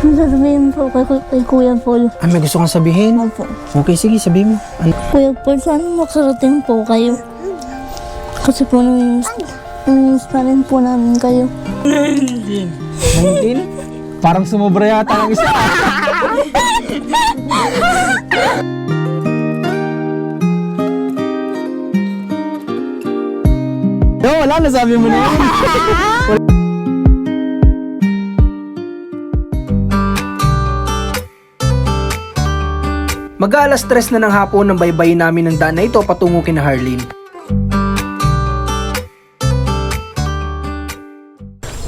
Sasabihin po kay Kuya Paul. Ah, may gusto kang sabihin? Opo. Okay, sige, sabihin mo. Ano? Kuya Paul, sana makarating po kayo. Kasi po namiss na rin po namin kayo. 19? Parang sumobra yata ng isa. No, wala na, sabi mo na yun. Mag-aalas 3 na ng hapon ng baybayin namin ng daan na ito patungo kina Harleen.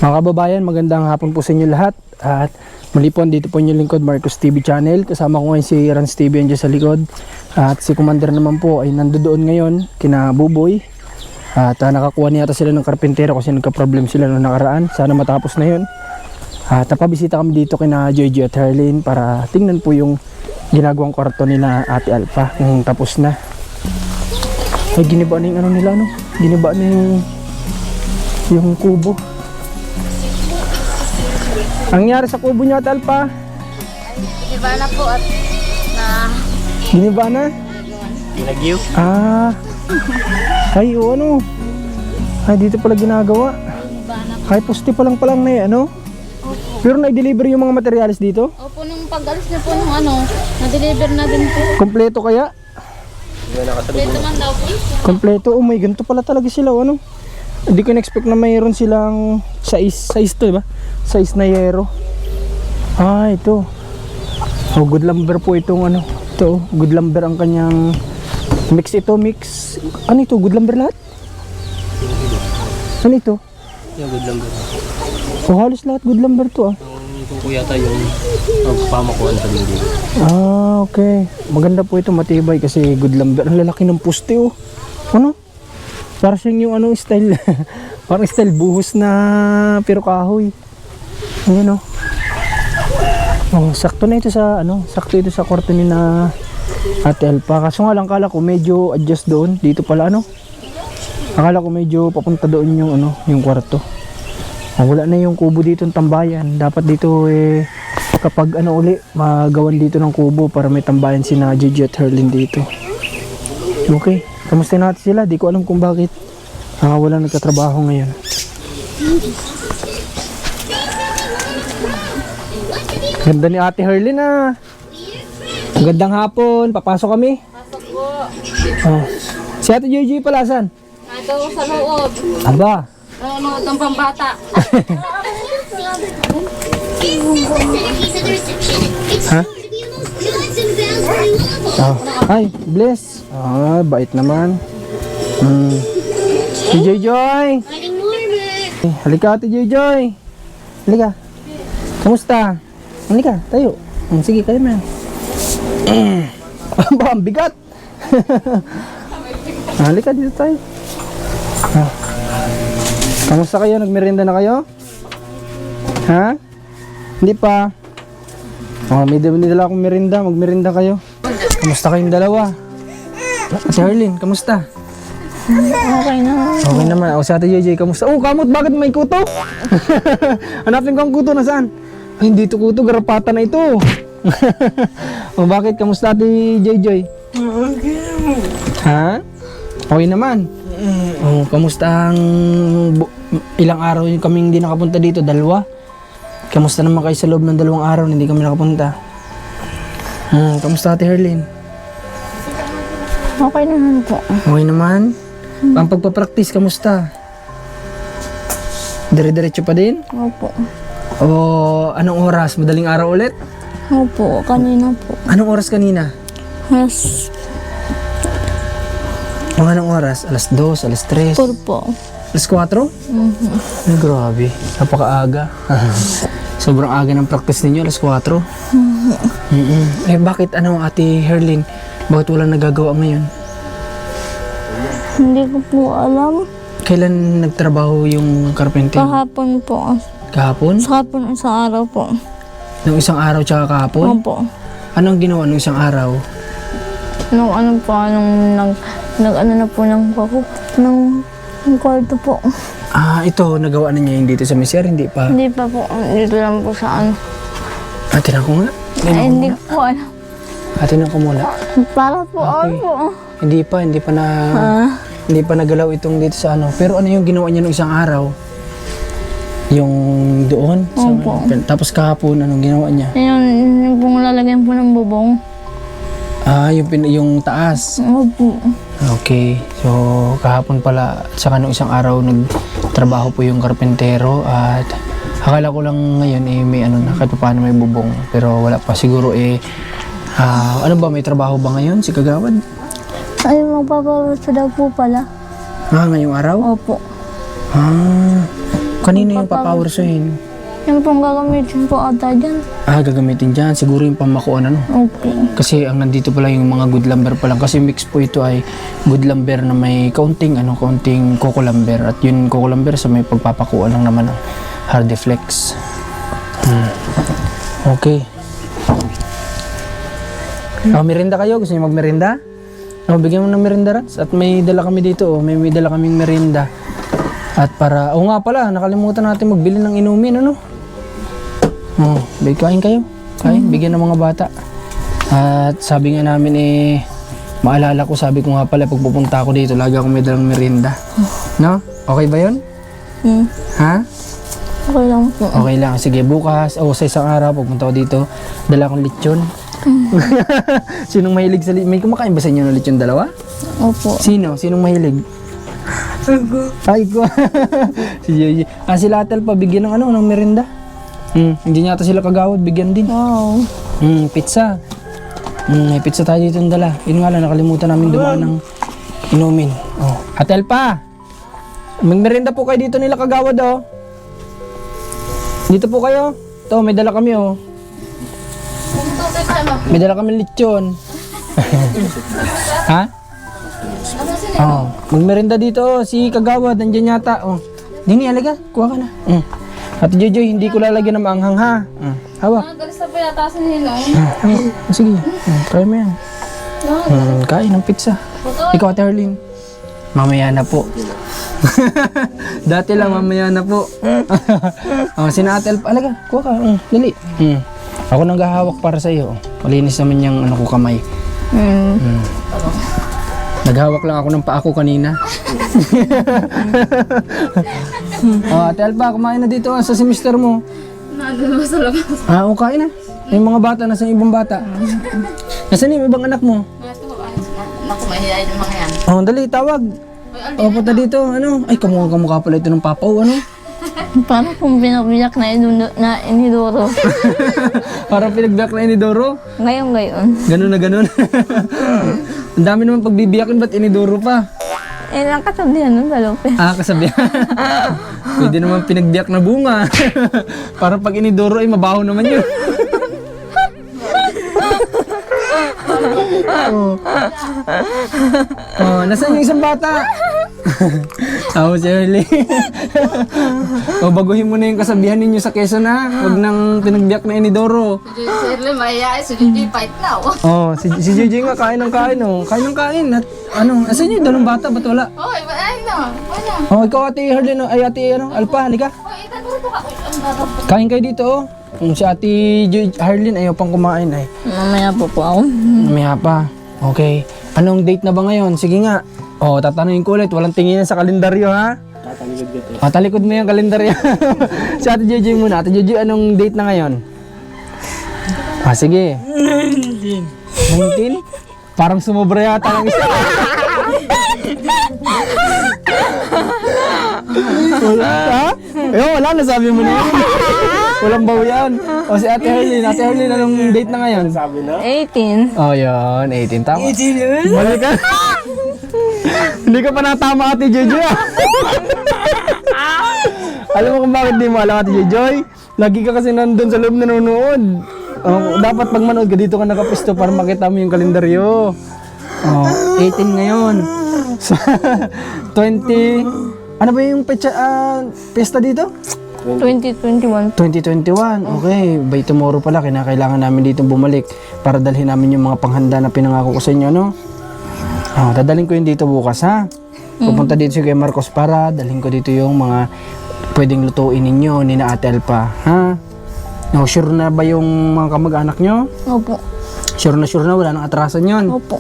Mga kababayan, magandang hapon po sa inyo lahat. At muli po, dito po yung lingkod, Marcos TV channel. Kasama ko ngayon si Rans TV andyan sa likod. At si Commander naman po ay nandoon ngayon, kina Buboy. At nakakuha niya sila ng karpintero kasi nagka-problem sila noong nakaraan. Sana matapos na yun. At napabisita kami dito kina Jojo at Harleen para tingnan po yung ginagawang kwarto nila Ate Alpha kung tapos na. Ay, giniba na yung ano nila, no? Giniba na yung kubo. Ang nangyari sa kubo niya, Ate Alpha? Giniba na po at Giniba na? Ginagyo? Ah. Ay, o ano? Ay, dito pala ginagawa. Ay, poste pa lang na eh, ano? Pero na-deliver yung mga materialis dito? Opo, nung pag-alis niyo po nung na-deliver na din po. Kompleto kaya? Dito man daw po. Kompleto. Oh my, ganito pala talaga sila, ano? Hindi ko na-expect na mayroon silang size to, diba? Size na yero. Ah, ito. Oh, good lumber po itong ano. Ito, good lumber ang kanyang mix ito, mix. Ano ito? Good lumber lahat? Ano ito? Yung good lumber. Oh, halos lahat good lumber to ah. Yung po yata yung pamakuan sa hindi. Ah, okay. Maganda po ito, matibay kasi good lumber. Ang lalaki ng poste oh. Ano? Para siyang yung ano style. Parang style buhos na pero kahoy. Ayan oh. Oh, sakto na ito sa ano, sakto ito sa kwarto ni na Ate Alpha. Kaso nga lang kala ko medyo adjust doon. Dito pala ano. Akala ko medyo papunta doon yung ano, yung kwarto. Oh, wala na yung kubo dito ng tambayan. Dapat dito eh kapag ano uli, magawan dito ng kubo para may tambayan si na Gigi at Harleen dito. Okay, kamusta natin sila? Di ko alam kung bakit wala nagkatrabaho ngayon. Ganda ni Ate Harleen ah. Magandang hapon, papasok kami. Pasok po. Oh. Si Ate Gigi pala saan? Ito sa loob. Aba. Ano, itong pambata. Ha? Oh. Ay, bless. Ah, bait naman. Si Joy. Halika, Ate Joy. Halika. Kamusta? Halika, tayo. Sige, kayo man. Aba, ang bigat. Halika, dito tayo. Kamusta kayo? Nagmerienda na kayo? Ha? Hindi pa. Oh, may dala akong merienda. Magmerienda kayo. Kamusta kayong dalawa? Ate Harleen, kamusta? Okay na. Okay naman. O, si Ate JJ, kamusta? Oh, kamot, bakit may kuto? Hanapin ko ang kuto, nasaan? Ay, hindi ito kuto, garapata na ito. O, bakit? Kamusta Ate JJ? Ha? Okay naman. Oh, kamusta ang ilang araw yung kaming hindi nakapunta dito? 2? Kamusta naman kayo sa loob ng 2 araw na hindi kami nakapunta? Kamusta Ate Harleen? Okay naman po. Okay naman? Ang pagpapractice, kamusta? Dire-diretso pa din? Opo. O anong oras? Madaling araw ulit? Opo, kanina po. Anong oras kanina? Mas O anong oras? Alas 2, alas 3, pur po. alas 4? Ay, grabe. Napakaaga. Sobrang aga ng practice ninyo, alas 4. Eh, bakit ano, Ate Harleen? Bakit walang nagagawa ngayon? Hindi ko po alam. Kailan nagtrabaho yung carpenter? Kahapon po. Kahapon? Sa hapon, isang araw po. Nung isang araw tsaka kahapon? Opo. Anong ginawa nung isang araw? Nung ano po, nung nag-ano na po ng kwarto po. Ah, ito, nagawa na niya yung dito sa Mesier, hindi pa? Hindi pa po, dito lang po sa ano. Atinan ko nga. Ay, hindi po alam. Atinan ko muna. Para po, Okay. po. Hindi pa nagalaw itong dito sa ano. Pero ano yung ginawa niya nung isang araw? Yung doon? Opo. Tapos kahapon, anong ginawa niya? Yung pong lalagyan po ng bubong. Yung taas. Opo. Okay. So, kahapon pala, at saka nung isang araw, nagtrabaho po yung karpentero at akala ko lang ngayon may ano na, kahit paano may bubong. Pero wala pa. Siguro ano ba, may trabaho ba ngayon si Kagawad? Ay, magpapawaso daw po pala. Ngayong araw? Opo. Kanino yung papawersuhin? Yung pong gagamitin po ata dyan. Gagamitin dyan. Siguro yung pamakuan ano. Opo. Kasi ang nandito pala yung mga good lumber pa lang. Kasi mix po ito ay good lumber na may kaunting coco lumber. At yun coco lumber sa may pagpapakuan lang naman ng hardy flex. Okay. Merinda kayo? Gusto niyo magmerinda? Bigyan mo ng merinda, Rats. At may dala kami dito. May dala kaming merinda. At para, nga pala, nakalimutan natin magbili ng inumin, ano? Kain kayo. Kain, bigyan ng mga bata. At sabi nga namin maalala ko, sabi ko nga pala, pag pupunta ako dito, lagi akong may dalang merinda. No? Okay ba yun? Ha? Okay lang po. Okay lang. Sige, bukas, sa isang araw, pagpunta ko dito, dala akong lechon. Sinong mahilig sa lechon? May kumakain ba sa inyo ng lechon dalawa? Opo. Sinong mahilig? Ay ko. Si Jojo. Sila Atel pa bigyan ng ng merinda. Hindi niya ata sila Kagawad bigyan din. Wow. Pizza. May pizza tayo dito ng dala. Yun nga lang, nakalimutan namin dumaan ng inumin. Atel pa. May merinda po kayo dito nila Kagawad Dito po kayo. Ito, may dala kami May dala kami lechon. Ha? Magmerinda dito si Kagawad, nandiyan yata. Dini, alaga, kuha ka na. Ate Jojo, hindi ko lalagyan ng maanghang ha. Hawak. Galis na po yata sa ninong. Sige, try mo yan. Kain ng pizza. Ikaw, Ate Arlene. Mamaya na po. Dati lang, mamaya na po. Sina Ate Alpa, alaga, kuha ka. Dali. Ako nang gahawak para sa iyo. Malinis naman yung ko kamay. Naghawak lang ako ng paa ko kanina. Ate Alpa, kumain na dito sa semester mo. Nandun mo sa labas. Kain na. Yung mga bata, nasa ibang bata. Nasaan yung ibang anak mo? Naku, mahihayin yung mga yan. Dali, tawag. Punta dito. Ay, kamukha pala ito ng papaw, Parang kung pinabiyak na inidoro. Parang pinagbiyak na inidoro. Ngayon. Ganun na ganun. Ang dami naman pagbibiyakin, ba't inidoro pa? Ang kasabihan ng balope. Kasabihan. Pwede naman pinagbiyak na bunga. Parang pag inidoro ay mabaho naman yun. Nasaan yung isang bata? Si Early. Baguhin mo na yung kasabihan ninyo sa Quezon ha. Huwag nang pinagbiyak na inidoro. Si Shirley, mahihayin. Si Gigi, fight now. Si JJ nga kain ng kain Kain ng kain. At asan yung dalawang bata? Ba't wala? Ay na. Wala. Ikaw Ate Harlene, Ate Alpa, halika. Itaturo ka. Ang dadap. Kain kayo dito Si Ate Harlene ayaw pang kumain Mamaya po ako. Mamaya pa. Okay. Anong date na ba ngayon? Sige nga. Tatanungin ko ulit. Walang tingin sa kalendaryo ha. Talikod mo yung kalendaryo. Si Ate JJ muna. Ate JJ, anong date na ngayon? Sige. 19? Parang sumobra yata ng isa. Wala na sabi mo na yun. Walang bawian. Si Ate Harlene. Ate Harlene, anong date na ngayon? 18. Yun. 18. Tama. 18 yun? Mali ka. Hindi ka pa natama, Ate Jojoy. Alam mo kung bakit di mo alam, Ate Jojoy? Lagi ka kasi nandun sa loob nanonood. Dapat pag manood ka dito ka nakapisto para makita mo yung kalendaryo. 18 ngayon. 20... Ano ba yung pesta dito? 2021. 2021. Okay. By tomorrow pala, kinakailangan namin dito bumalik para dalhin namin yung mga panghanda na pinangako ko sa inyo, dadalhin ko yun dito bukas, ha? Pupunta dito si Kuya Marcos para dalhin ko dito yung mga pwedeng lutuin ninyo ni na Ate Alpa, ha? No, sure na ba yung mga kamag-anak nyo? Opo. Sure na wala nang atrasan yon. Opo.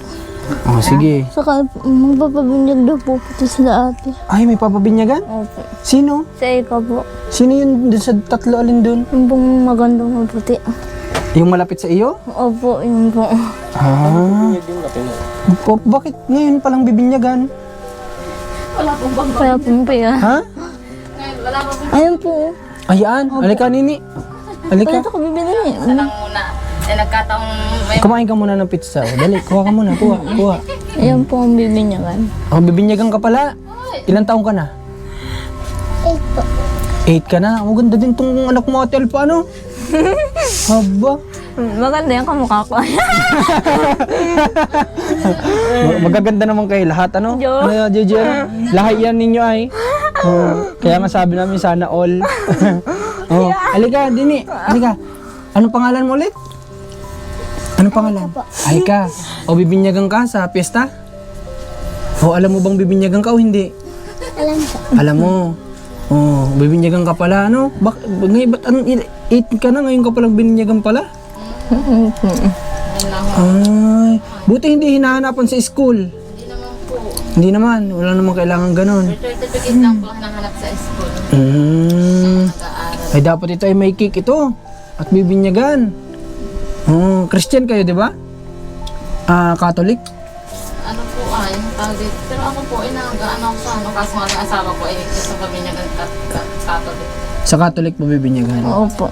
Oh, sige. Saka magpapabinyag daw po pati sila ate. Ay, may papabinyagan? Opo. Sino? Sa ika po. Sino yun dun sa tatlo alin dun? Yung pong magandang maputi. Yung malapit sa iyo? Opo, yun po. Ah. Bakit ngayon palang bibinyagan? Wala pong bang. Kaya po pa Ha? Ngayon, wala pa pong Ayun po. Ayan, halika nini. Kaya Halika. ito ko bibili. lang muna. Eh, nagkataong may Kumain ka muna ng pizza. O, dali, kuha ka muna. Kuha. Ayun po ang bibinyagan. Oh, bibinyagan ka pala. Ilang taong ka na? 8 po. 8 ka na. Maganda din tong anak mo, Ate Alpa, ano? Haba. Maganda yung kamukha ko. Magaganda naman kayo lahat, ano? Jo. Ano, Jojo, ano? Lahat yan ninyo ay. Oh, kaya nga sabi namin sana all. Oh, halika, Dini. Halika. Anong pangalan mo ulit? Anong pangalan? Aika. O bibinyagan ka sa piyesta? O alam mo bang bibinyagan ka o hindi? Alam po. Alam mo. Oh, bibinyagan ka pala, ano? Ngayon, ba't 8 ka na? Ngayon ka palang bininyagan pala? Ay, buti hindi hinahanapan sa school. Hindi naman po. Hindi naman, wala namang kailangan ganun. Certificate lang po hinahanap sa school. Mm. Ay, dapat ito ay may cake ito. At bibinyagan. Oh, Christian kayo, di ba? Catholic? Ano po yung tawag dito. Pero ako po, nag-ano ako sa ano, kaso nga ang asawa ko sa pamilya ng Catholic. Sa Catholic po bibinyagan. Opo.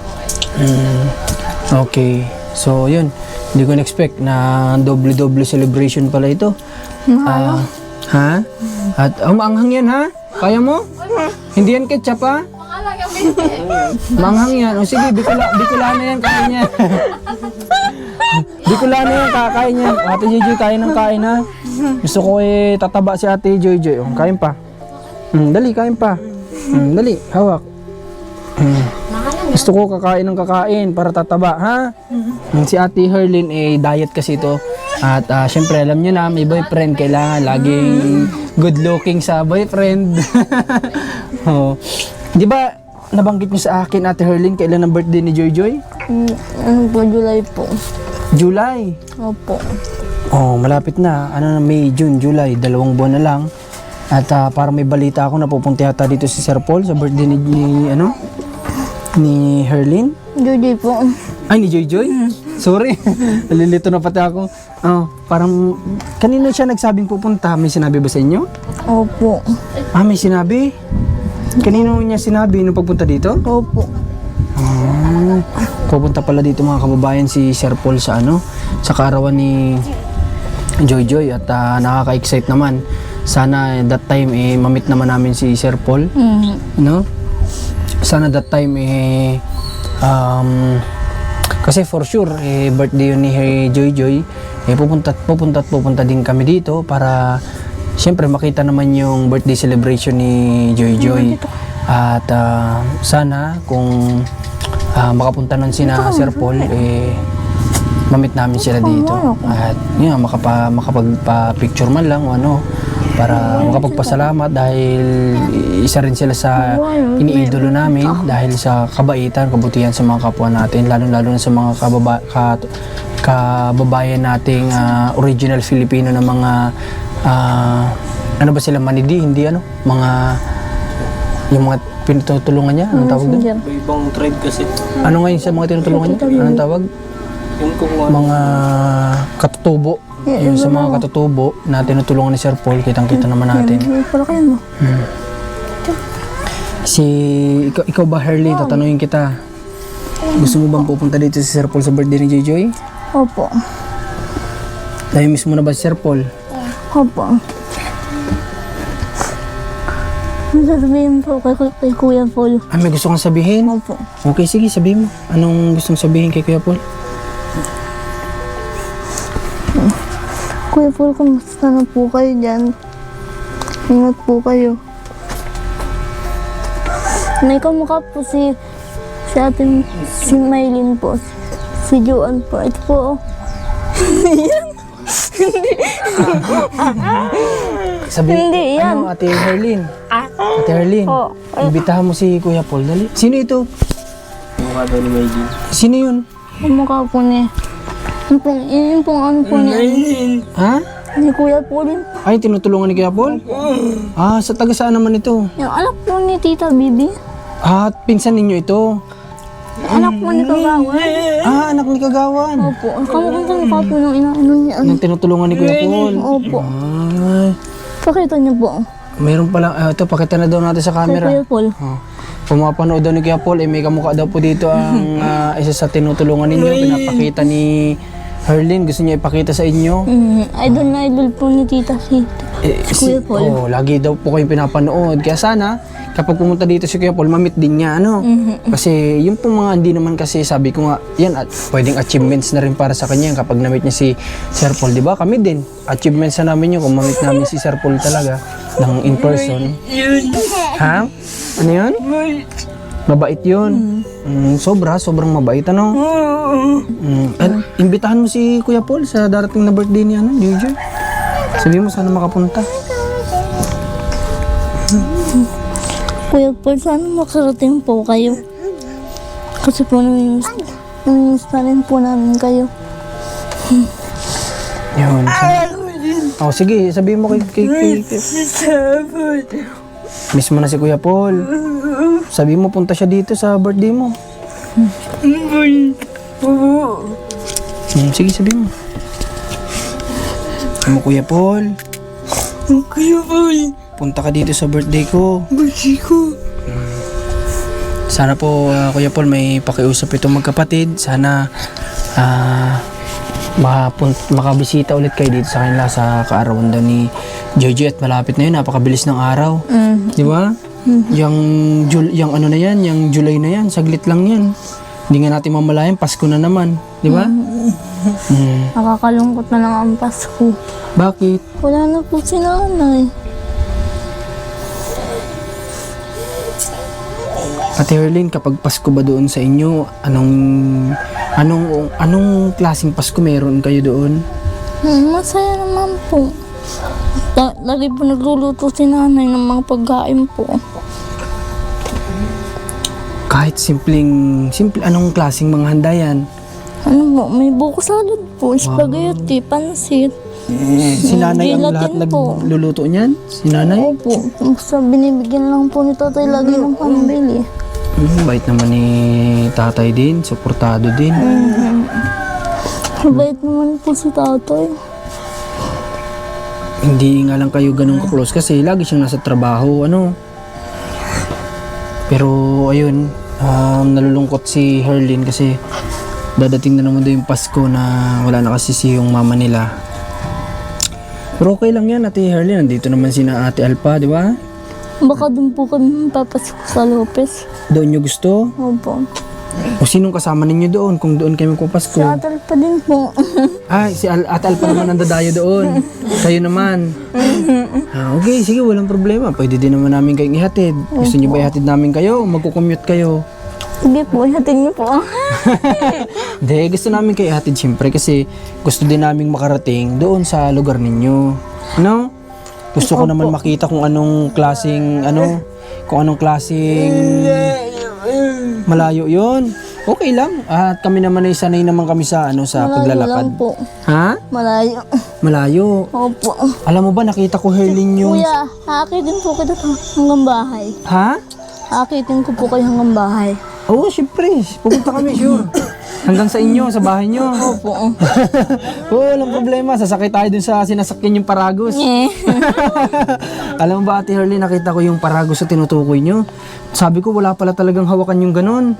Okay. So, yun. Hindi ko na-expect na doble-doble celebration pala ito. Ha? At maanghang yan, ha? Kaya mo? Hindi yan ketchup, ha? Pangalang yung baby. Maanghang yan. O sige, Bicolana yan, kain yan. Bicolana yan, kakain yan. Ate Joy, kain ng kain, ha? Gusto ko tataba si Ate Joy. O, kain pa. Dali, kain pa. Dali, hawak. Gusto ko kakain ng kakain para tataba, ha? Si Ate Herlin, diet kasi ito. At syempre, alam nyo na, may boyfriend. Kailangan laging good looking sa boyfriend. Oh. Di ba, nabanggit nyo sa akin, Ate Herlin, kailan ang birthday ni Joy Joy? Ano po, July po. July. Opo. Oh, malapit na. Ano na, May, June, July. 2 buwan na lang. At para may balita ako, napupunta yata dito si Sir Paul sa birthday ni Herlin. Judy po. Ay, ni Joy Joy? Sorry. Nalilito na pati ako. Oh, parang, kanino siya nagsabing pupunta? May sinabi ba sa inyo? Opo. May sinabi? Kanino niya sinabi nung pagpunta dito? Opo. Pupunta pala dito mga kababayan si Sir Paul sa sa kaarawan ni Joy Joy at nakaka-excite naman. Sana that time mamit naman namin si Sir Paul. No? Sana that time kasi for sure birthday yun ni Joy Joy. Pupunta din kami dito para siyempre makita naman yung birthday celebration ni Joy Joy. At sana kung makapunta nun sina Sir Paul, mamit namin sila dito. At yun, makapagpa-picture man lang o para makapagpasalamat dahil isa rin sila sa iniidolo namin dahil sa kabaitan, kabutihan sa mga kapwa natin, lalo-lalo na sa mga kababayan nating original Filipino na mga ano ba sila, manidi, hindi yung mga pinutulungan niya, anong tawag doon? Ibang tribe kasi. Ano ngayon sa mga tinutulungan niya? Anong tawag? Yung kung Mga katutubo. Yung sa mga katutubo na tinutulungan ni Sir Paul, kitang-kita naman natin. Pala kayo mo. Ikaw ba, Herlin, tatanungin kita. Gusto mo bang pupunta dito si Sir Paul sa birthday ni Joy Joy? Opo. Dahil mismo na ba si Sir Paul? Opo. Ano sasabihin po kay Kuya Paul? May gusto kang sabihin? Opo. Okay, sige, sabihin mo. Anong gustong sabihin kay Kuya Paul? Kuya Paul, kumusta na po kayo dyan? Ingat po kayo. May kamukha po si ating si Maylin po. Si Joan po. Ito po. Sabihin, Hindi, yan. Ate Herlin? Ate Herlin, Po. imbitahan mo si Kuya Paul, dali. Sino ito? kamukha daw ni Maylin. Sino yun? Kumukha po ni... Yun pong ano po ni... Ha? Ni Kuya Paul. Ay, tinutulungan ni Kuya Paul? Ah, sa taga saan naman ito? Yung anak po ni Tita Bibi. Ah, pinsan ninyo ito? Anak po ni Kagawan. Ah, anak ni Kagawan. Opo. Kamukha po ng inaano niya. Nang tinutulungan ni Kuya Paul? Opo. Ay, Pakita niyo po. mayroon pala, ito, pakita na daw natin sa Kay camera. Kuya Paul. Oh. Kung mapanood daw ni Kuya Paul, may kamukha daw po dito ang isa sa tinutulungan ninyo. Pinapakita ni Herlin, gusto niya ipakita sa inyo. Idol na idol po ni Tita si Kuya Paul. Oh, lagi daw po kayong pinapanood. Kaya sana, kapag pumunta dito si Kuya Paul, mamit din niya, ano? Kasi yung pong mga hindi naman kasi, sabi ko nga, yan, at pwedeng achievements na rin para sa kanya yan kapag namit niya si Sir Paul, di ba? Kami din, achievements na namin yun kung mamit namin si Sir Paul talaga, ng in person. Ha? Ano yun? Mabait yun. Sobrang mabait, ano? At imbitahan mo si Kuya Paul sa darating na birthday niya, ano, Jojo. Sabi mo sana makapunta. Kuya Paul, sana makarating po kayo. Kasi po namimiss na rin po namin kayo. Yun. Oh, sige, sabihin mo kay miss mo na si Kuya Paul. Sabihin mo, punta siya dito sa birthday mo. Sige, sabihin mo. Sabihin mo, Kuya Paul. Kuya Paul. Punta ka dito sa birthday ko. Birthday ko. Sana po, Kuya Paul, may pakiusap itong magkapatid. Sana makabisita ulit kayo dito sa kanila sa kaarawan daw ni Jojo at malapit na yun. Napakabilis ng araw. Di ba? Yung ano na yan, yung July na yan, saglit lang yan. Hindi nga natin mamalayan, Pasko na naman. Di ba? Nakakalungkot na lang ang Pasko. Bakit? Wala na po si nanay. Ate Herlin, kapag Pasko ba doon sa inyo, anong klaseng Pasko meron kayo doon? Masaya naman po. Lagi po nagluluto si nanay ng mga pagkain po. Kahit simple, anong klaseng mga handa yan? Ano po, may buko salad po, spaghetti, pansit. Si nanay ang lahat Gelatin po. nagluluto niyan? Si nanay? Opo, basta binibigyan lang po ni tatay lagi ng pambili. Bait naman ni tatay din, suportado din. Mabait naman po si tatay. Hindi nga lang kayo ganun ka-close kasi lagi siyang nasa trabaho, ano. Pero ayun, nalulungkot si Herlin kasi dadating na naman doon yung Pasko na wala na kasi si yung mama nila. Pero okay lang yan, Ate Herlin. Nandito naman si na Ate Alpa, di ba? Baka doon po kami papasok sa Lopez. Doon nyo gusto? Opo. O sinong kasama ninyo doon kung doon kayo magpapasko? Si Atal pa din po. Ay, si Ate Alpa naman ang dadayo doon. Kayo naman. Okay, sige, walang problema. Pwede din naman namin kayong ihatid. Gusto nyo ba ihatid namin kayo? Magkukommute kayo? Sige po, ihatid niyo po. Hindi, gusto namin kayo ihatid siyempre kasi gusto din namin makarating doon sa lugar ninyo. Ano? Gusto ko naman makita kung anong klaseng, malayo yon. Okay lang. At kami naman ay sanay naman kami sa sa Malayo paglalakad. lang po. Ha? Malayo. Malayo. Opo. Alam mo ba, nakita ko Herlin yung... Kuya, haakitin po kita hanggang bahay. Ha? Haakitin ko po kayo hanggang bahay. Oo, syempre. Pupunta kami, sure. Hanggang sa inyo, sa bahay nyo. Opo. Oo, walang problema. Sasakay tayo dun sa sinasakyan yung Paragos. Alam mo ba, Ate Herlin, nakita ko yung Paragos sa tinutukoy nyo. Sabi ko, wala pala talagang hawakan yung ganon.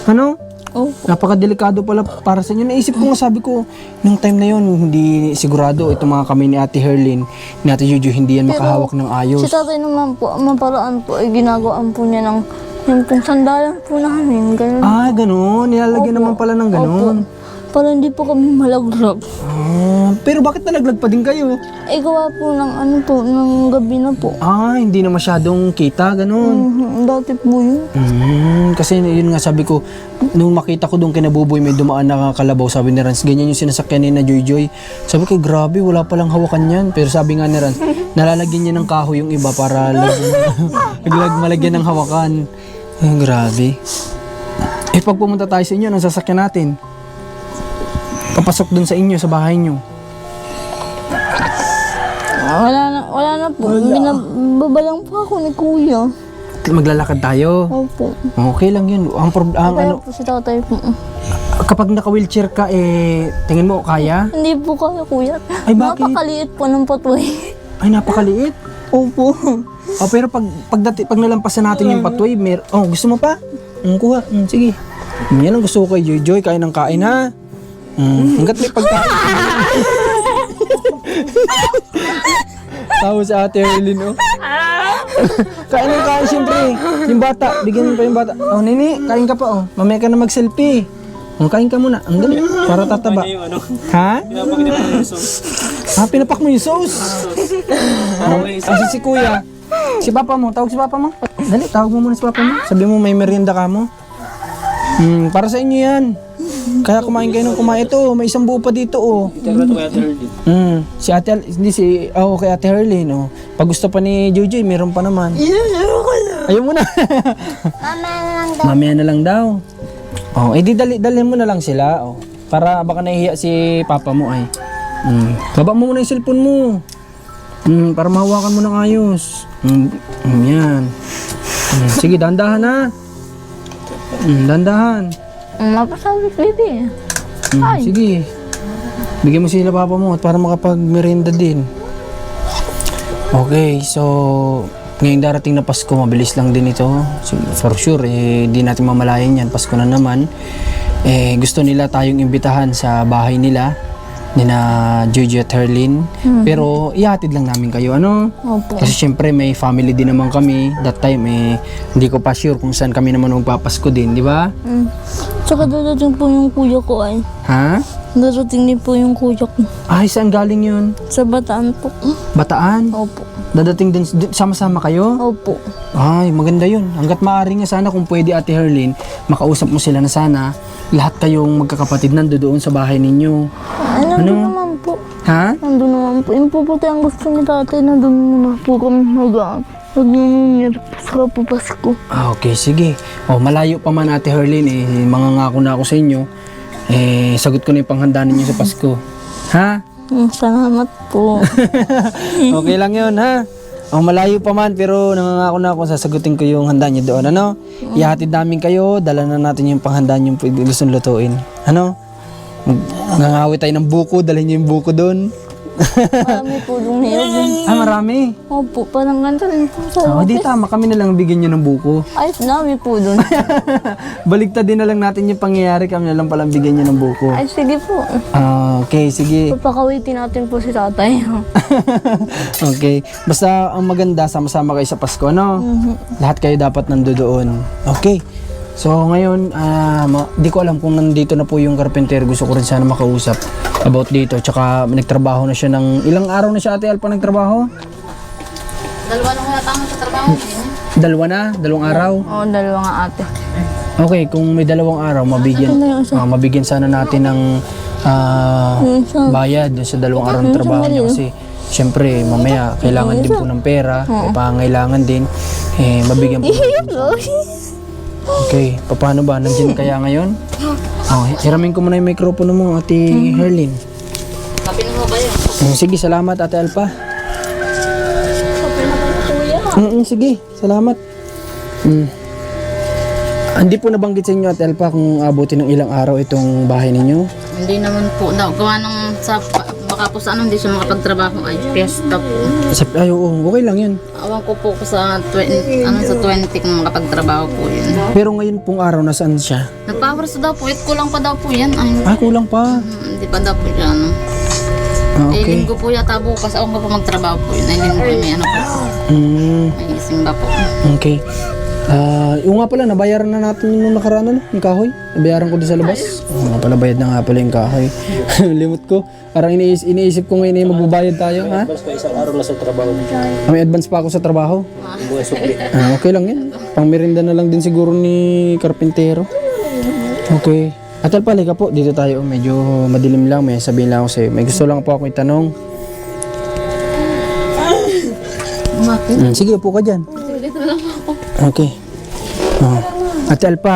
Ano? Opo. Napakadelikado pala para sa inyo. Naisip ko nga, sabi ko, nung time na yun, hindi sigurado itong mga kami ni Ate Herlin, ni Ate Juju, hindi yan makahawak ng ayos. Si tatay naman po, ang maparaan po, ay ginagawaan po niya ng yung pong sandalan po namin. Ganun. Ah, ganon. Nilalagyan naman pala ng ganon. Opo. Para hindi po kami malaglag. Pero bakit nalaglag pa din kayo? Ay, gawa po ng gabi na po. Hindi na masyadong kita, ganon. Dati po yun. Kasi yun nga sabi ko, nung makita ko doon kinabuboy may dumaan na kalabaw, sabi ni Rans, ganyan yung sinasakyan ni na Joy. Sabi ko, grabe, wala palang hawakan yan. Pero sabi nga ni Rans, nalalagyan niya ng kahoy yung iba para malagyan ng hawakan. Grabe. Eh, pag pumunta tayo sa inyo, ng sasakyan natin. Papasok dun sa inyo, sa bahay nyo. Wala na po. Binababa lang po ako ni kuya. Maglalakad tayo. Opo. Okay lang yun. Kaya po si tatay po. Kapag naka-wheelchair ka, tingin mo, kaya? Hindi po kaya kuya. Ay, bakit? Napakaliit po ng patway. Ay, napakaliit. Opo. Oh, pero pag nalampasan natin yung patway, gusto mo pa? Kuha. Sige. Yan ang gusto ko kay Joy. Joy, kain ng kain, ha? Hanggat may pagkain. Tawa sa ate Erlyn, oh. Kain ng kain, siyempre. Yung bata, bigyan mo pa yung bata. Oh, nini, kain ka pa, oh. Mamaya ka na mag-selfie. Kain ka muna. Ang dali. Para tataba. Ha? Pinapak mo yung sauce. Si kuya. Si papa mo. Tawag si papa mo. Dali, tawag mo muna si papa mo. Sabi mo may merienda ka mo. Para sa inyo yan. Kaya kumain kayo ng kumain. Ito, may isang buo pa dito, oh. Si ate, kay ate Herlyn, oh. Pag gusto pa ni Jojoy, meron pa naman. Ayaw mo na. Mamaya na lang daw. Oh, edi dalhin mo na lang sila, oh. Para baka nahihiya si papa mo ay. Baba mo muna yung cellphone mo. Para mahawakan mo ng ayos. Yan. Sige, dandahan ha. Dandahan. Mapasawit, baby. Sige. Bigyan mo sila papa mo para makapag-merienda din. Okay, so ngayong darating na Pasko, mabilis lang din ito. For sure, di natin mamalayan yan. Pasko na naman. Gusto nila tayong imbitahan sa bahay nila, nina Jojo at Herlyn. Pero ihatid lang namin kayo, ano? Opo. Kasi syempre may family din naman kami. That time, hindi ko pa sure kung saan kami naman magpapasko din, di ba? Tsaka dadating po yung kuya ko ay. Ha? Dadating din po yung kuya ko. Ay, saan galing yun? Sa Bataan po. Bataan? Opo. Dadating din, sama-sama kayo? Opo. Ay, maganda yun. Hanggat maaari nga sana kung pwede ate Herlyn, makausap mo sila na sana lahat kayong magkakapatid nandoon sa bahay ninyo. Nandun naman po. Ha? Nandun naman po. Yung po puti ang gusto ni tatay, nandun na po kami nag-nunir sa Pasko. Okay, sige. Malayo pa man ate Herlyn, mangangako na ako sa inyo. Sagot ko na yung panghanda ninyo sa Pasko. Ha? Salamat po. Okay lang yun, ha? Malayo pa man, pero nangangako na ako, sasagutin ko yung handa niyo doon, ano? Ihatid namin kayo, dala na natin yung panghanda niyo gusto lutuin. Ano? Nangawi tayo ng buko, dalhin niyo yung buko doon. Marami po yung niyog. Marami. Opo, parang ganito rin po sa Di tama, kami na lang bigyan niyo ng buko. Ay, dami po dun. Baligtad din na lang natin yung pangyayari, kami na lang palang bigyan niyo ng buko. Ay, sige po. Okay, sige. Papakawitin natin po si tatay. Okay. Basta ang maganda, sama-sama kayo sa Pasko, no? Lahat kayo dapat nandoon. Okay. So ngayon, di ko alam kung nandito na po yung carpenter. Gusto ko rin sana makausap about dito. Tsaka nagtrabaho na siya ng... Ilang araw na siya, Ate Alpa, nagtrabaho? Dalawa lang yata ako sa trabaho din. Dalawa na? Dalawang araw? Oo, dalawa nga ate. Okay, kung may dalawang araw, mabigyan sana natin ng bayad sa dalawang araw ng trabaho niya. Kasi syempre, mamaya, kailangan din po ng pera. Pangailangan din. Mabigyan po. Okay, paano ba? Nandiyan kaya ngayon? Hiramin ko muna yung mikropono mo, Ate Herlyn. Kapin mo ba yun? Sige, salamat, Ate Alpa. Sige, salamat. Hindi po nabanggit sa inyo, Ate Alpa, kung abutin ng ilang araw itong bahay ninyo? Hindi naman po. Gawa ng baka po sa hindi siya makapagtrabaho ay fiesta po. Ay, oo, okay lang yun. Awan ko po sa 20 kung makapagtrabaho po yun. Pero ngayon pong araw, nasaan siya? Nagpapras daw po. Kulang pa daw po yan. Ay, Kulang pa. hindi pa daw po yan. Okay. Linggo po yata bukas. Awan ko po magtrabaho po yun. Linggo may ano po. May simba po. Okay. Yung nga pala, nabayaran na natin yung nakaraan, yung kahoy. Nabayaran ko din sa labas. Nga pala, bayad na nga pala yung kahoy. Limot ko. Parang iniisip ko ngayon magbabayad tayo, ha? Advance pa isang araw na sa trabaho. May advance pa ako sa trabaho. Okay lang yan. Pang merienda na lang din siguro ni Karpintero. Okay. Atal pala ka po, dito tayo. Medyo madilim lang. May sabihin lang ako sa'yo. May gusto lang po ako itanong. Sige, upo ka dyan. Okay. Ate Alpa,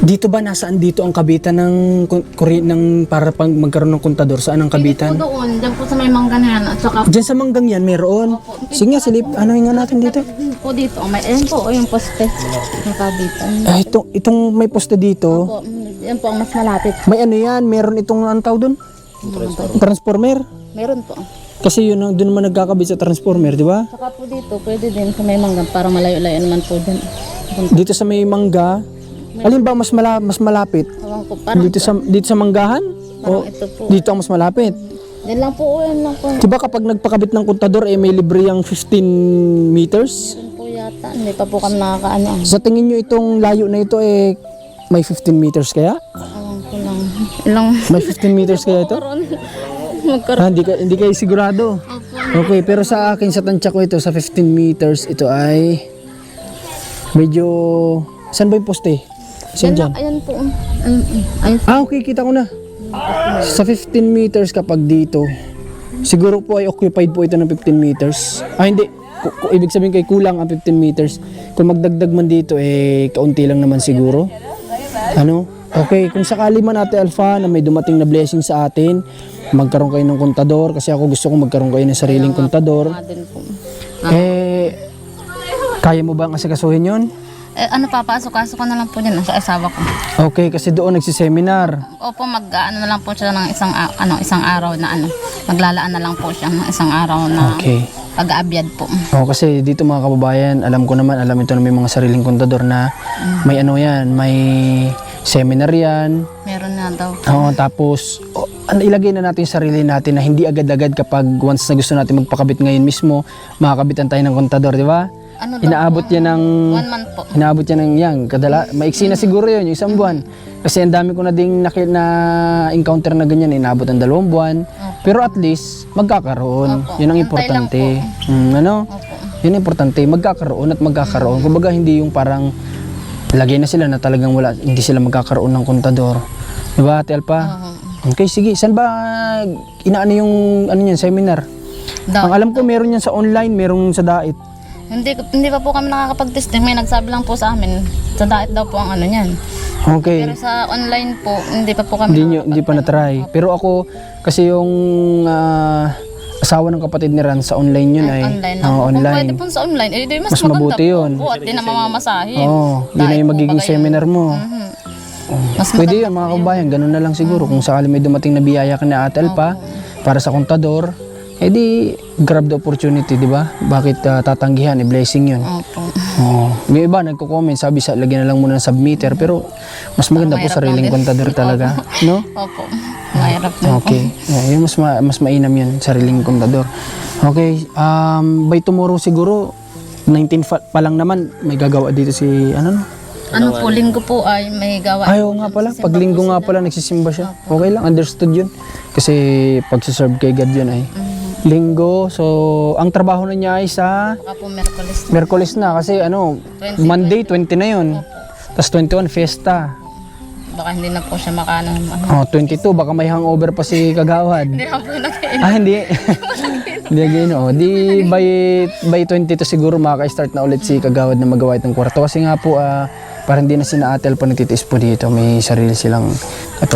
Dito ba, nasaan dito ang kabitan ng, ng para pang magkaroon ng kontador? Saan ang kabitan? Dito po doon, dyan po sa may mangganan at saka Diyan sa manggang yan, meron. Sige nga, silip. Ano nga natin dito? po dito, may ayan po, yung poste. Nakabitan. Ah, itong may poste dito. Po, yan po ang mas malapit. May ano yan, meron itong ang tawag doon? Transformer. Meron po. Kasi yun, doon naman nagkakabit sa transformer, di ba? Saka po dito, pwede din sa may manggan para malayo-layo naman po dyan. Dito sa may mangga, alin ba mas malapit? Ewan ko, parang Dito sa manggahan? O ito po. dito ang mas malapit? Yan lang po, yan lang po. Di ba kapag nagpakabit ng kontador, may libre yung 15 meters? Yan po yata, hindi pa po kami nakakaano. Sa tingin nyo itong layo na ito, may 15 meters kaya? Ewan ko lang. Ilang May 15 meters kaya ito? magkaroon. Ah, hindi kayo sigurado? Okay, pero sa akin, sa tansya ko ito, sa 15 meters, ito ay medyo... Saan ba yung poste? Saan dyan? Ayan po. Ayun. Ah, okay, kita ko na. Sa 15 meters kapag dito, siguro po ay occupied po ito ng 15 meters. Ah, hindi. Ibig sabihin kay kulang ang 15 meters. Kung magdagdag man dito, kaunti lang naman siguro. Ano? Okay, kung sakali man Ate Alpha na may dumating na blessing sa atin, magkaroon kayo ng kontador, kasi ako gusto kong magkaroon kayo ng sariling kontador. Din po. Kaya mo ba ang asikasuhin yun? Ano papasok-asok ko na lang po dyan sa asawa ko. Okay, kasi doon nagsiseminar. Opo, ano na lang po siya ng isang araw na maglalaan na lang po siya ng isang araw na Okay. pag-aabyad po. Oh, kasi dito mga kababayan, alam ko naman, alam ito na may mga sariling kontador na may ano yan, may seminar yan. Meron na daw. Tapos, ilagay na natin yung sarili natin na hindi agad-agad kapag once na gusto natin magpakabit ngayon mismo, makakabitan tayo ng kontador, di ba? Ano daw Inaabot yan ng... 1 month po. Inaabot yan ng yang, maiksi na siguro yun, yung isang buwan. Kasi ang dami ko na ding na-encounter na ganyan, inaabot ng 2 buwan. Pero at least, magkakaroon. Opo. Yun ang Antay importante. lang Opo. Yun ang importante, magkakaroon at magkakaroon. Kumbaga hindi yung parang lagay na sila na talagang wala, hindi sila magkakaroon ng kontador. Diba, Ate Alpa? Okay, sige. Saan ba inaano yung seminar? Daw. Ang alam ko meron yan sa online, meron sa DAIT. Hindi pa po kami nakakapag-testing. May nagsabi lang po sa amin. Sa diet daw po ang ano niyan. Okay. Pero sa online po, hindi pa po kami Hindi pa na-try. Pero ako, kasi yung asawa ng kapatid ni Ran sa online yun ay. online lang. Oo, Kung online. pwede po sa online, di mas, Mas maganda mabuti po. yun. Po, at di na mamamasahin. Oo, yun na Diet yung po magiging bagay yun. seminar mo. Mas Pwede yun mga kabayan, ganun na lang siguro. Kung sakali may dumating na biyaya ka na Ate Alpa para sa kontador, edi grab the opportunity, di ba? Bakit tatanggihan? Blessing yun. Opo. Oh, may iba nagko-comment, sabi sa lagyan na lang muna ng submitter, pero mas maganda po mahirap sariling lang din. kontador talaga, no? Opo. Mahirap din po. Okay. Yun mas mainam yun, sariling kontador. Okay, by tomorrow siguro 19 pa lang naman may gagawa dito si ano no? Ano po, linggo po ay may gawa. Ayaw nga pala, pag linggo nga pala nagsisimba siya. Okay lang, understood yun. Kasi pagsiserve kay God yun ay linggo. So, ang trabaho na niya ay sa Baka po Merkulis. Merkulis na kasi 20, Monday 20 na yun. Tapos 21 fiesta. Baka hindi na po siya makano. 22 baka may hangover pa si Kagawad. Hindi na po nag Hindi. Hindi gino. Di by 22 siguro makaka-start na ulit si Kagawad na magawa itong kwarto kasi nga po para hindi na sina Atel pa nagtitiis po dito. May sarili silang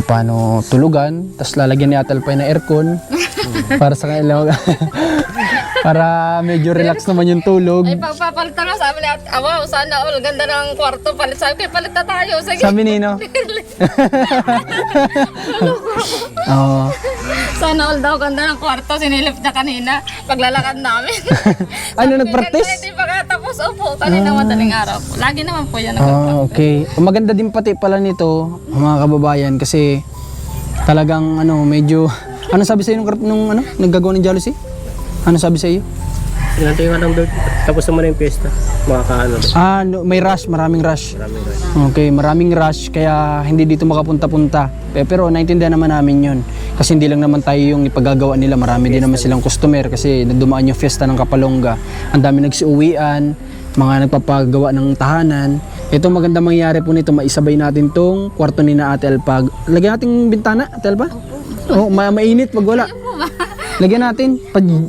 paano tulugan. Tapos lalagyan ni Atel pa ng aircon para sa kanila para medyo relax naman yung tulog. Ay, pagpapalitan na sabi niya, wow, sana all, ganda ng kwarto, palit. Sabi ko, palit na tayo. Sige. Sabi Nino. Oo. Sana all daw, ganda ng kwarto. Sinilip niya kanina, paglalakad namin. Ano, nag-practice? Hindi pa katapos, opo, kanina madaling araw po. Lagi naman po yan. Okay. Maganda din pati pala nito, mga kababayan, kasi talagang medyo sabi sa iyo nung naggagawa ng jealousy? Ano sabi sa iyo? Hinantay nga lang doon. Tapos naman na yung piyesta. Makakaano. May rush, maraming rush. Okay, maraming rush kaya hindi dito makapunta-punta. Pero naintindihan naman namin 'yun. Kasi hindi lang naman tayo yung ipagagawa nila, marami din naman silang customer kasi dumaan yung fiesta ng Kapalongga. Ang dami nagsiuwian, mga nagpapagawa ng tahanan. Ito maganda mangyari po nito, maisabay natin tong kwarto ni na Ate Alpa. Lagyan natin bintana, Ate Alpa? Oo, mainit pag wala. Lagyan natin,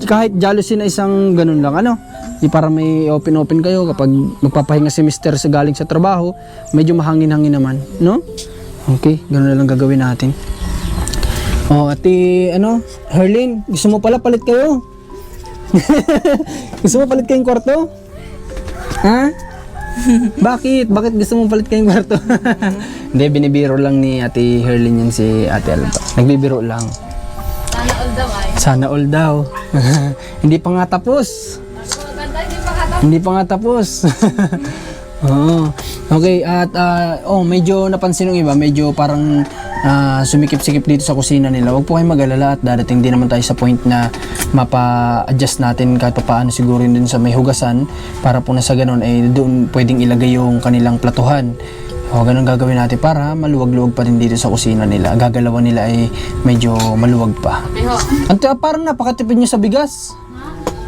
kahit jealousy na isang ganun lang, Di para may open-open kayo kapag magpapahinga si mister sa galing sa trabaho, medyo mahangin-hangin naman, no? Okay, ganoon na lang gagawin natin. Oh, ate, Herlin, gusto mo pala palit kayo? Gusto mo palit kayong kwarto? Ha? Bakit? Bakit gusto mo palit kayong kwarto? Hindi, binibiro lang ni ate Herlin yan si ate Alba. Nagbibiro lang. Sana all daw ay. Sana all daw. Hindi pa nga tapos. Ganda, hindi pa kata. Hindi pa nga tapos. Oo. Okay, at medyo napansin ng iba, medyo parang sumikip-sikip dito sa kusina nila. Huwag po kayong mag-alala at dadating din naman tayo sa point na mapa-adjust natin kahit paano siguro din sa may hugasan para po na sa ganun ay doon pwedeng ilagay yung kanilang platuhan. O ganun gagawin natin para maluwag-luwag pa rin dito sa kusina nila. Gagalawan nila ay medyo maluwag pa. Piho. Parang napakatipid nyo sa bigas.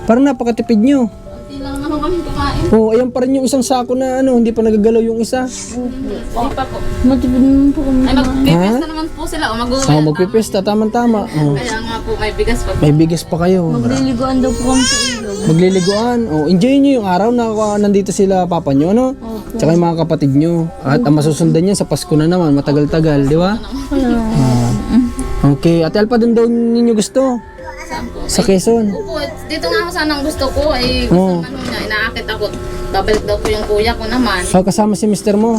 Parang napakatipid nyo. Hindi lang naman kami kumain. Oh, ayan pa rin yung isang sako na hindi pa nagagalaw yung isa. Hindi pa po. Matipid naman po kami. Ay, magpipesta naman po sila. O mag-uwi. Oh, magpipista, tamang-tama. Oh. Kaya nga po, may bigas pa. May bigas pa kayo. Magliliguan daw po kami sa ilog. Magliliguan. Oh, enjoy nyo yung araw na nandito sila papa nyo, no? Tsaka yung mga kapatid nyo. At ang masusundan yan sa Pasko na naman, matagal-tagal, di ba? Okay, Ate Alpa, doon daw ninyo gusto? Saan po? Sa Quezon. Opo, dito nga ako sanang gusto ko. Ay, gusto niya, inaakit ako. Babalik daw po yung kuya ko naman. So, kasama si mister mo.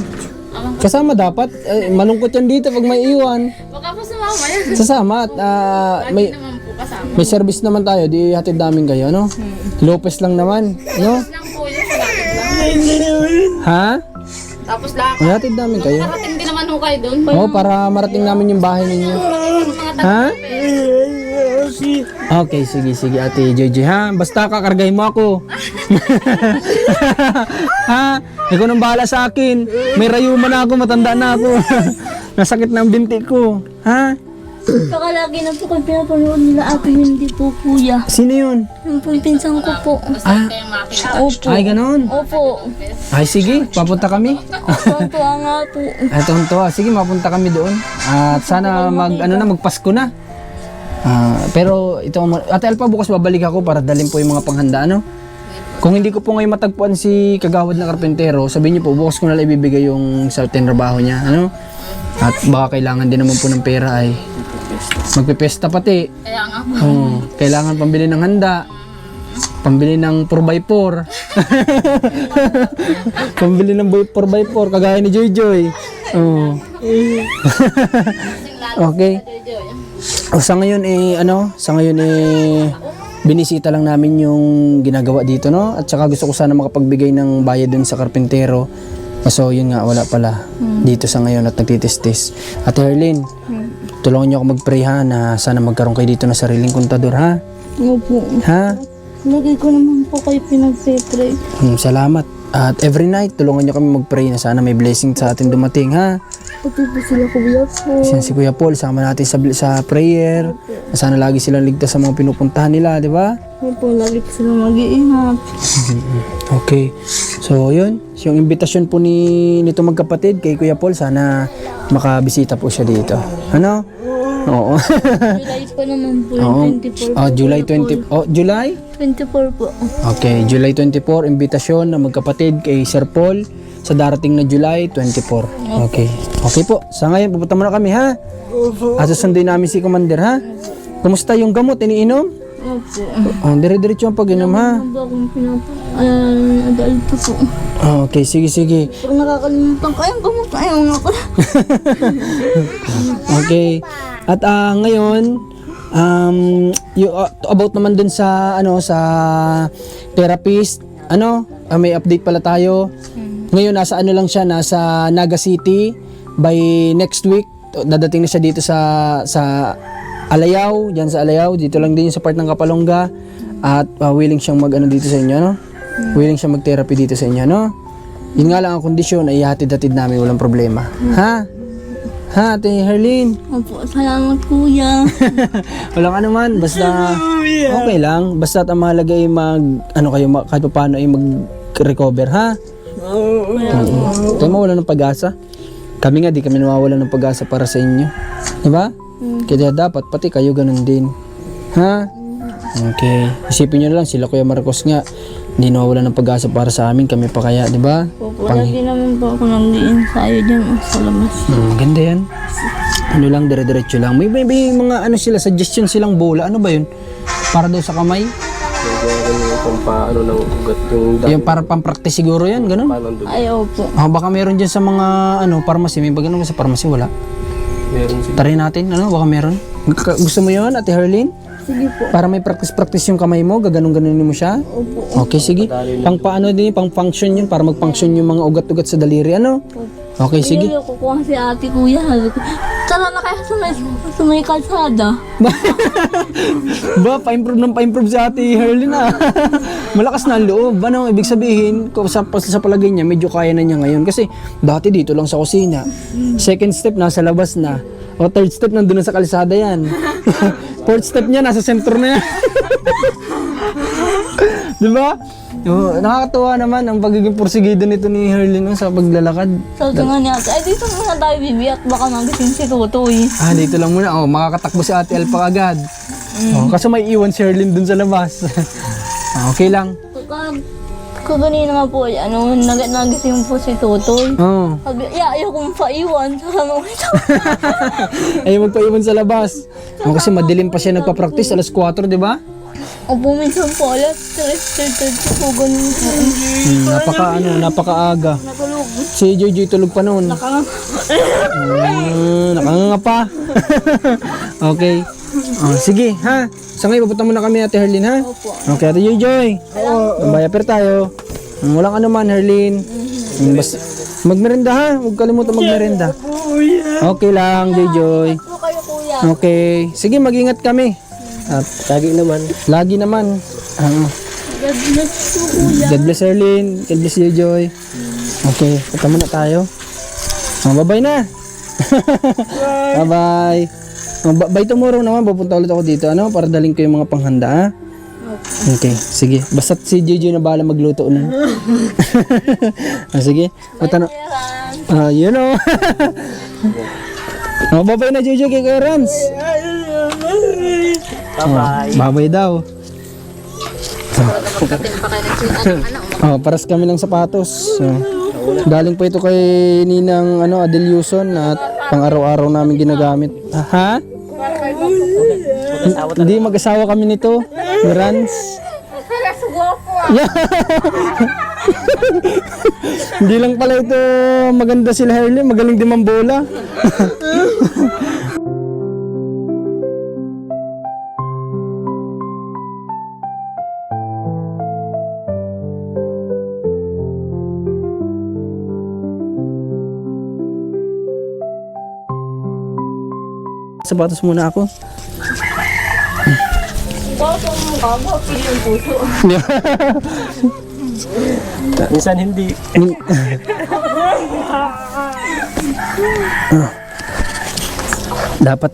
Ako, Kasama dapat. Malungkot yan dito pag may iwan. baka po sumama yan. Sasama at Lagi naman po kasama. may service naman tayo. Di hatid namin kayo, no? Lopez lang naman, no? Lang po yun, malapit lang. Ha? Tapos lahat. May hatid namin kayo. Parating din naman ho kayo doon. Oo, para marating namin yung bahay ninyo. Ha? Okay, sige ate JJ ha. Basta kakargahin mo ako. Ha? Ikaw nang bahala sa akin. May rayuma na ako, matanda na ako. Nasakit na ang binti ko. Ha? Saka lagi na po kayo pinapanood nila ate, hindi po kuya. Sino yun? Yung po yung pinsan ko po. Basta kayong makita. Opo. Ay, ganon. Opo. Ay, sige. Papunta kami. Tuwa nga po. Ay, tuwa. Sige, mapunta kami doon. At sana magpasko na. Pero ito, Ate Alpa, bukas babalik ako para dalhin po yung mga panghanda, ano? Kung hindi ko po ngayon matagpuan si Kagawad na karpentero, sabihin niyo po, bukas ko na lang ibibigay yung sa trabaho niya, ano? At baka kailangan din naman po ng pera ay magpipesta pati. Kaya nga po. Kailangan pambili ng handa, pambili ng 4x4. Pambili ng 4x4 kagaya ni Joy Joy. Okay. Sa ngayon binisita lang namin yung ginagawa dito, no? At saka gusto ko sana makapagbigay ng bayad dun sa karpentero. So yun nga, wala pala dito sa ngayon at nagtitistis. Ate Herlin, tulungan niyo ako mag-pray ha na sana magkaroon kayo dito ng sariling kontador, ha? Opo. Ha? Lagi ko naman po kayo pinag-pray. Salamat. At every night, tulungan niyo kami mag-pray na sana may blessing sa atin dumating, ha? Pati po sila kuya po. Kasi si Kuya Paul, sama natin sa prayer. Na sana lagi silang ligtas sa mga pinupuntahan nila, di ba? Opo, lagi po sila mag-iingat. Okay. So, yun. Yung invitation po nito magkapatid kay Kuya Paul, sana makabisita po siya dito. Ano? Oo. July pa naman po, yung 24 po. July 20. July? 24 po. Okay, July 24, invitasyon na magkapatid kay Sir Paul sa darating na July 24. Okay. Okay po. Sa ngayon, pupunta muna kami, ha? At susunduin namin si Commander, ha? Kumusta yung gamot? Iniinom? Opo. Dire-diretso ang pag-inom, ha? Ano ba akong adal po po. Okay, sige. Pag nakakalimutan ko, ayun, gamot, ayaw nga ko. Okay. At ngayon, about naman dun sa therapist, may update pala tayo. Ngayon nasa nasa Naga City. By next week, dadating na siya dito sa Alayaw, diyan sa Alayaw, dito lang din sa part ng Kapalongga. At willing siyang dito sa inyo, no? Willing siyang mag-therapy dito sa inyo, no? Yun nga lang ang kondisyon ay hatid-hatid namin, walang problema. Ha? Ha, Ate Herlin? Opo, salamat kuya. Walang anuman, basta okay lang. Basta ang mahalaga ay kahit pa paano ay mag-recover, ha? Tayo mawala ng pag-asa. Kami nga, di kami nawawala ng pag-asa para sa inyo. Diba? Kaya dapat, pati kayo ganun din. Ha? Okay. Isipin nyo na lang, sila Kuya Marcos nga, hindi nawawala ng pag-asa para sa amin, kami pa kaya, di ba? Opo, lagi naman po ako nag-i-ensayo dyan sa labas. Ganda yan. Ano lang, dire-diretso lang. May mga ano sila, suggestion silang bola. Ano ba yun? Para daw sa kamay? Yung paano ng ugat yung Yung para pang-practice siguro yan, ganun. paano doon. Ay, opo. Baka meron dyan sa mga ano, pharmacy. May ba ganun sa pharmacy? Wala. Meron sila. Try natin, ano? Baka meron. Gusto mo yun, Ate Herlin? Sige po. Para may practice-practice yung kamay mo, gaganong-ganunin mo siya? Opo. Okay, sige. Pang paano din, pang function yun, para mag-function yung mga ugat-ugat sa daliri, ano? Okay, sige. Sige. Kukuha si ate kuya. Sabi ko, tara na kaya sa may kalsada. Ba, pa-improve si Ate Herlin ah. Malakas na ang loob. Ano, ibig sabihin, sa palagay niya, medyo kaya na niya ngayon. Kasi dati dito lang sa kusina. Second step, nasa labas na. O third step, nandun na sa kalsada yan. Fourth step niya, nasa sentro na yan. Di ba? Nakakatuwa naman ang pagiging porsigido nito ni Herlin sa paglalakad. Sabi nga ni ate, ay dito muna tayo bibi at baka nagising si Tutoy. Dito lang muna. Makakatakbo si Ate Alpa agad. Kaso may iwan si Herlin dun sa labas. Okay lang. Kaganina nga po, nagising po si Tutoy. Oo. Sabi, ayaw kong paiwan. Sasama ko ito. Ay, magpaiwan sa labas. Kasi madilim pa siya nagpa-practice, alas 4, di ba? Opo, minsan po, alas 3:30 po, ganun po. Napakaaga. Natulog. Si Joy tulog pa noon. Nakanganga pa. Okay. Sige, ha? Sa ngayon, pupunta muna kami, Ate Herlin, ha? Opo. Okay, Ate Joy. Bayaper tayo. Walang ano man, Herlin. Magmerenda, ha? Huwag kalimutan magmerenda. Okay lang, Joy. Po kayo, kuya. Okay. Sige, mag-ingat kami. At Lagi naman. lagi naman. God bless you, kuya. God bless Erlin. God bless you, Joy. Okay, punta muna tayo. Bye-bye na. Bye-bye. By tomorrow naman, pupunta ulit ako dito. Ano? Para daling ko yung mga panghanda, ha? Okay, sige. Basta si Joy na bahala magluto na. Sige. Punta na. You know. Bye-bye na, Joy kay Kuya Rans. Bye-bye. Bye-bye daw. Pagkatin pa kayo nagsin, Paras kami ng sapatos. Galing po ito kay Ninang Adel Yuson at pang araw-araw namin ginagamit. Ha? Hindi, mag-asawa kami nito. Ni Rans. Yeah. Hindi lang pala ito maganda sila Herlin, magaling din mambola. Sapatos muna ako. Bakit ang mukha pili yung puso? Minsan hindi. Dapat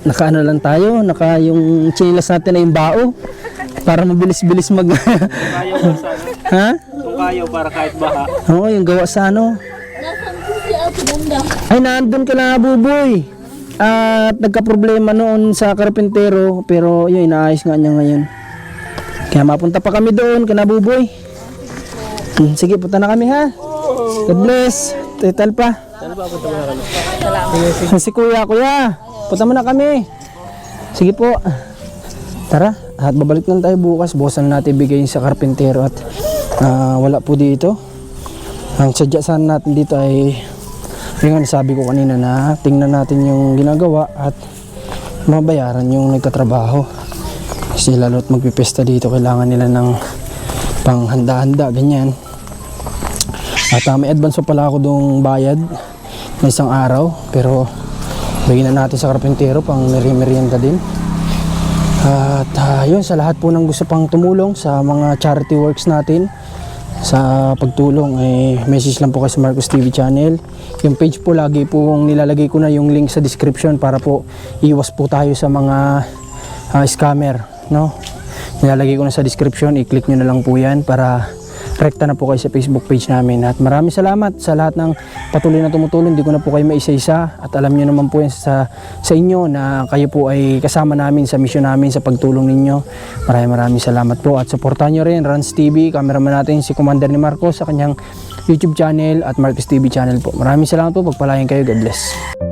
naka lang tayo, naka yung chinilas natin na yung bao para mabilis-bilis mag Kayo ha? Kung kayo para kahit baha. Oo, yung gawa sa Nasaan po si Ate Ganda? Ay, nandun ka na, Buboy. At nagka-problema noon sa karpentero, pero yun, inaayos nga niya ngayon. Kaya mapunta pa kami doon, Buboy. Sige, punta na kami, ha? God bless. Tital pa. Si kuya, punta muna kami. Sige po. Tara, at babalik lang tayo bukas. Bukasan natin bigay sa karpentero at wala po dito. Ang sadya sana natin dito ay yung sabi ko kanina na tingnan natin yung ginagawa at mabayaran yung nagtatrabaho. Kasi lalo't magpipesta dito, kailangan nila ng panghanda-handa, ganyan. At may advance pa pala ako doong bayad na isang araw, pero bigyan na natin sa karpentero pang merienda din. At yun, sa lahat po ng gusto pang tumulong sa mga charity works natin, sa pagtulong, message lang po kayo sa Marcos TV channel. Yung page po, lagi po nilalagay ko na yung link sa description para po iwas po tayo sa mga scammer, no? Nilalagay ko na sa description, i-click nyo na lang po yan para rekta na po kayo sa Facebook page namin. At maraming salamat sa lahat ng patuloy na tumutulong. Hindi ko na po kayo maisa-isa at alam nyo naman po yan sa inyo na kayo po ay kasama namin sa mission namin sa pagtulong ninyo. Maraming salamat po at supportahan nyo rin Rans TV, cameraman natin si Commander ni Marcos sa kanyang YouTube channel at Marcos TV channel po. Maraming salamat po, pagpalain kayo, God bless.